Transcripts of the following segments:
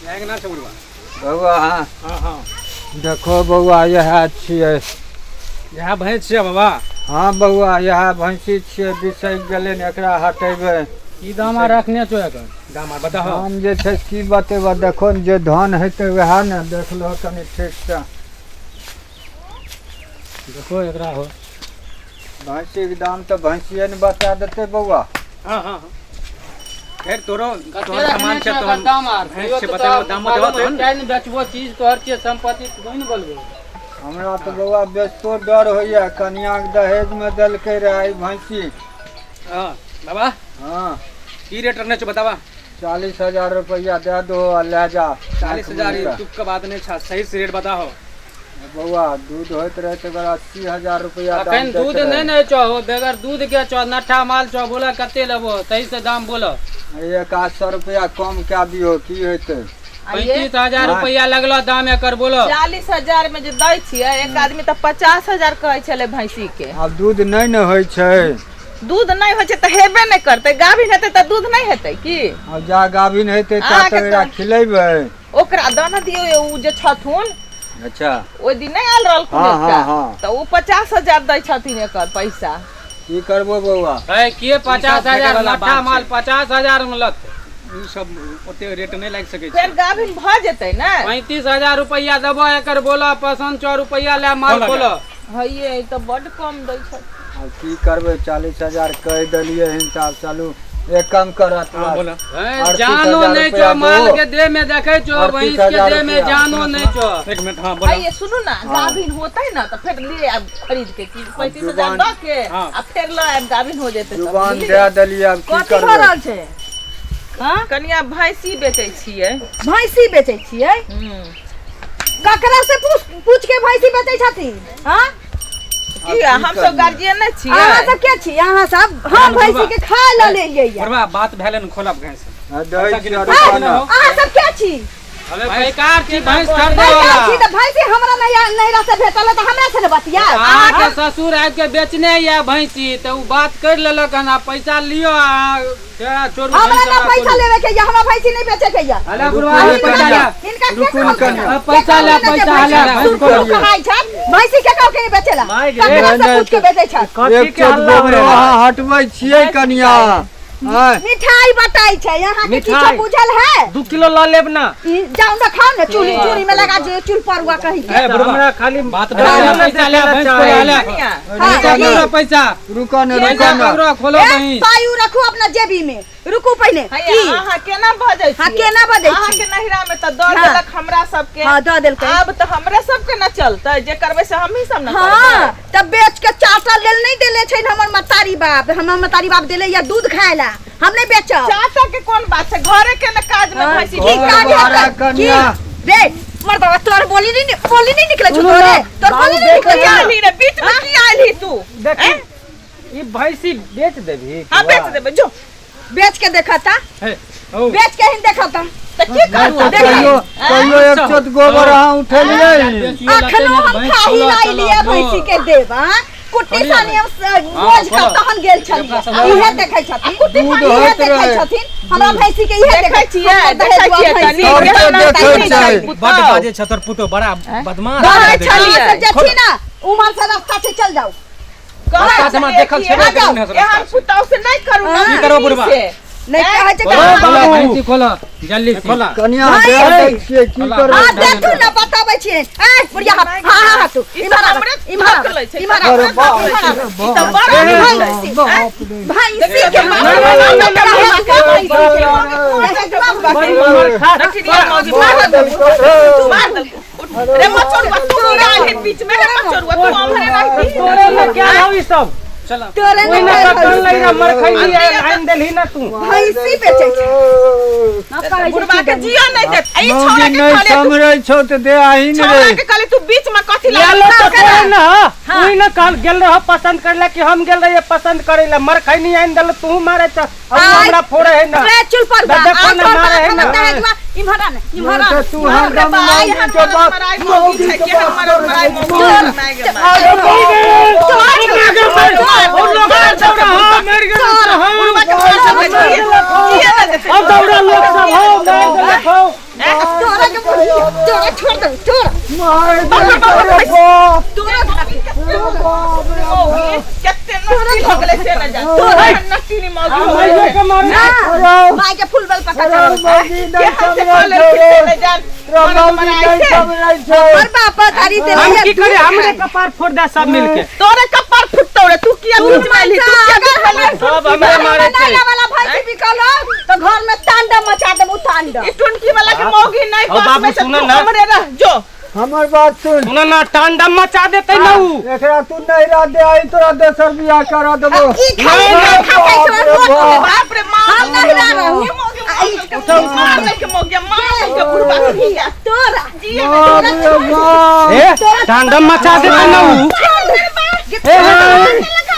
बउआ हाँ देखो बउआ यह छियै यह भैंस छियै बाबा। हाँ बउआ यह भैंसी छियै बिसैक गेलै ने एकरा हटेबै। की दामा रखने छो एकर दामा बताहो। हम जे छै की बतेबऽ देखो ने जे धान हेतै वएह ने देख लो कनि ठीक से देखो एकरा हो भैंसी के दाम तो भैंसिए ने बता देते बउआ। हाँ फिर तोरो सामान छै तो दाम आर भैंस से बताओ दाम देबो तो न बेचबो चीज तो हर चीज संपत्ति तो नहीं बोलबो। हमरा तो बउआ बेचतो डर होइए कन्या के दहेज में देलकै रहे भैंसी। हां बाबा हाँ की रेट रखने छो बतावा। 40,000 रुपया दे दो और ले जा। 40,000 तुक का बात नहीं छा सही से रेट बताओ बउआ दूध होत रहे तो 80,000 रुपया अखन दूध नहीं छो हो बगैर दूध के छो नठा माल छो बोला कते लेबो सही से दाम बोलो। 100 रुपया कम क्या दियो की होते 35,000 रुपया लगलो दाम एकर बोलो। 40,000 में जे दै छियै एक आदमी तो 50,000 कहै छले भैंसी के। अब दूध नहीं न होय छै। दूध नहीं होय छै त हेबे नहीं करते गाभिन हेतै त दूध नहीं हेतै की। अब जा गाभिन हेतै त एकरा खिलेबै ओकरा दाना दियो उ जे छथुन। अच्छा ओइ दिन नहीं आल रहल हाँ त उ 50,000 दै छथिन एकर पैसा। की करबो बउआ है के 50,000 लट्ठा माल 50,000 में लत ई सब ओते रेट नहीं लाग सके छै। फिर गाभिन भ जेतै ना 35,000 रुपया देबो एकर बोला पसंद 4 रुपया ले माल बोलो। हइए त बड कम दै छै। अब की करबै 40,000 कह देलिए हिसाब चलू एक कम करत बोलो जानो नहीं छो माल के देह में देखे छो भैंस के देह में जानो नहीं छो। एक मिनट हां बोलो ये सुनो ना गाभिन होतै ना त फिर ले अब खरीद के 35,000 द के आ फिर ल गाभिन हो जेतै। जुबान दे देलिए अब की करबै। हां कनिया भैंसी बेचै छियै। भैंसी बेचै छियै ककरा से पूछ के भैंसी बेचै छथिन। हां की हम सब गार्जियन न छियै। अहाँ सब के छी अहाँ सब हम भैंसी के खा ल लेलियै बरबा बात भेले न खोलब भैंस। अहाँ सब के छी अबे बेकार छी भैंस खरीदे छी वाला त भैंसी हमरा नहीं रास्ते भेटल त हमरा से न बतिया। आ के ससुर आइ के बेचने या भैंसी त उ बात कर लेलक हन पैसा लियो तेरा छोड़ हमरा ना पैसा लेवे के या हमरा भैंसी नहीं बेचे के या। अरे बुढ़वा पैसा ले इनका पैसा ले खाई छत भैंसी के कह के बेचेला ककरा से पूछ के बेचै छत। एक चोट गोबर वहां हटबै छियै कनिया। मिठाई बताई छै यहाँ के किछो बुझल है 2 किलो ल लेब ना जाओ ना खाओ ना चूड़ी में लगा चूल परवा कहीं के हमरा खाली बात पैसा ले भैंस को ले पैसा रुको ना खोलो नहीं पायू रखो अपना जेबी में रुकू पहले अहाँ केना बजै छी। हां केना बजै छी अहाँ के नहिरा में त द देलक हमरा सब के। हां द देलकै अब त हमरे सब के न चलतै जे करबै से हमही सब न करबै। हां त बेच के चाटा लेल नहीं देले छै हमर मतारी बाप देले या दूध खायला हम नहीं बेचब। चाटा के कोन बात छै घरे के न काज में भैंसी की काज है रे मर्दवा तोर बोली नहीं निकले छ तोरे तोर बोली नहीं निकले आली रे बीच में की आली तू। ई भैंसी बेच देबी। हां बेच देबे जो बेच के देखा था बेच के ही देखा था त की करू कहियो एक चोट गोबर अहाँ उठेलियै अखनो हम खाही लाई लिए भैंसी के देबा कुट्टी सानी बोझ का तहन गेल छलिए इहे देखै छथिन कुट्टी सानी इहे देखै छथिन हमरा भैंसी के इहे देखै छियै तनी बड़ बाजे छतर पुतो बड़ा बदमाश है जथि ना उमर से रास्ता से चल जाओ रास्ता से देखल छबे करिन हम पुताव से नहीं करू ना की करो बुढ़वा नहीं कहै छै भैंसी खोला जल्दी खोला कनिया देख छियै की करबै। हां देखू ना बताबै छियै ए बुढ़िया हां तू इमहर त बड़ भैंसी के रे मचोर तू आले बीच में रे मचोर तू हमरे नहीं तोरे में क्या हो ई सब चला तोरे कोई ना कटल नहीं रे मर खैली लाइन देलही ना तू भैंसी बेचै छै ना कहै बुढ़वा के जियो नहीं दे ई छोरा छोरा के नहीं समरै छौ त दे आही न छोरा रे के कहले तू बीच में कथि ले लो तो कोई ना कोई ना काल गेल रह पसंद करला कि हम गेल रहे पसंद करेला मर खैनी आइन देल तू मारे त अब हमरा फोड़े है ना रे चुल पर बा देखो ना मारे है ना इमहरा तू हम दम मौगी के बात मौगी है कि हमारा मराई मौगी अब दौड़ा लोग सब हो मैं देखो तोरा के तोरा छोड़ दे तोरा मार दे रे बाप तोरा धाके कितने नस्ती हो गले से न जा तोरा नस्ती नहीं मौगी मैं के मारना माय के फूल बल पका अरे चल बाजी नहीं हाथ से समझ कॉलर खींच ले जान बाजी नहीं समझ और पापा तारी दे हम की करे हमरे कपार फोड़ दे सब मिलके तोरे कपार फुटतो रे तू किया बीच में ली तू किया बीच में ली सब हमरे मारे छे वाला भाई भी कहलो तो घर में तांडव मचा देबू तांडव ई टुनकी वाला के मौगी नहीं अब बाबू सुनो ना। हमरे रह जो हमर बात सुन सुनो ना टांडम मचा देते ना ऊ एकरा तू नहीं रह दे आई तोरा देसर बियाह करा देबो ई खाई ना खाई बाप रे मां हम नहीं रह रहू मार ले के मौगी मार के बुढ़वा किया तोरा बाप रे बाप ए टांडम मचा देते ना ऊ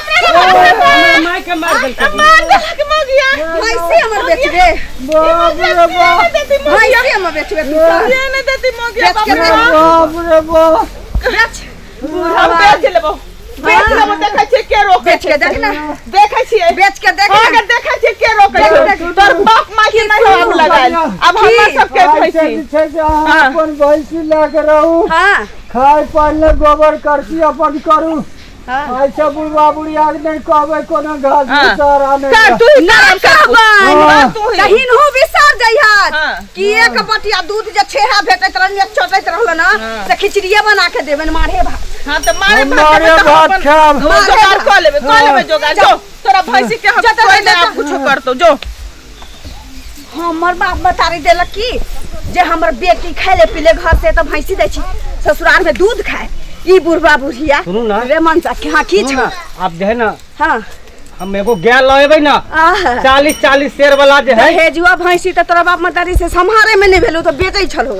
माय के मार दे मार दे के मौगिया कैसे हमर बेच रे बाप रे बाप कैसे हमर बेच रे ये नहीं देती मौगिया बेच के बाप बाप रे बाप बेच हम बेच लेबो देखै छै के रोकै बेच के देख ना देखै छियै बेच के देख अगर देखै छियै के रोकै छै तोर बाप माय के नहीं हम लगाइल अब हमरा सब के ऐसे छै छै जे अहाँ अपन भैंसी लेके रहू हां खाय पानी गोबर करती अपन करू हां ऐसे बुढ़वा बुढ़िया के नहीं कहबै कोनो घास हाँ। चारा कर नहीं तू ना कहबन तू ही कहिन हो बिसर जइहत हाँ। कि एक बटिया दूध जे छेहा भेटत रहल एक छोटत रहल ना से खिचड़िया बना के देबन मारे भात हां त मारे मारे भात खाब जोगाड़ कर लेबे जोगाड़ जो तोरा भैंसी के हम जा, जा, कोई जा, नहीं जा। कुछ करतो जो हमर बाप बतारी देलक की जे हमर बेटी खाले पीले घर से तो भैंसी दै छी ससुराल में दूध खाए ई बुढ़वा बुढ़िया सुनू ना। रे मन सा हां की छ आप जे है ना हां हम एगो गाय लाएबै ना आह 40 शेर वाला जे है हेजुआ भैंसी त तोरा बाप मतारी से संहारे में नहीं भेलू तो बेचै छलो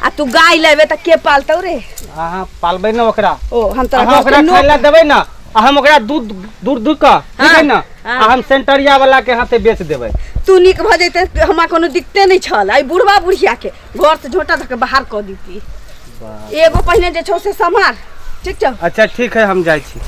आ तू गाय लेबे त के पालतौ रे अहाँ पालबै ना ओकरा ओ हम तोरा अहाँ ओकरा नो- खाइला देबै ना आ हम ओकरा दूध दूध का ठीक है ना हाँ। आ हम सेंटरिया वाला के हाथे बेच देबै तू निक भ जैते हमरा कोनो दिक्कते नहीं छल आई बुढ़वा बुढ़िया के घर से झोटा धके बाहर क दीती एगो पहले जे छौ से संभार ठीक छौ अच्छा ठीक है हम जाइ छी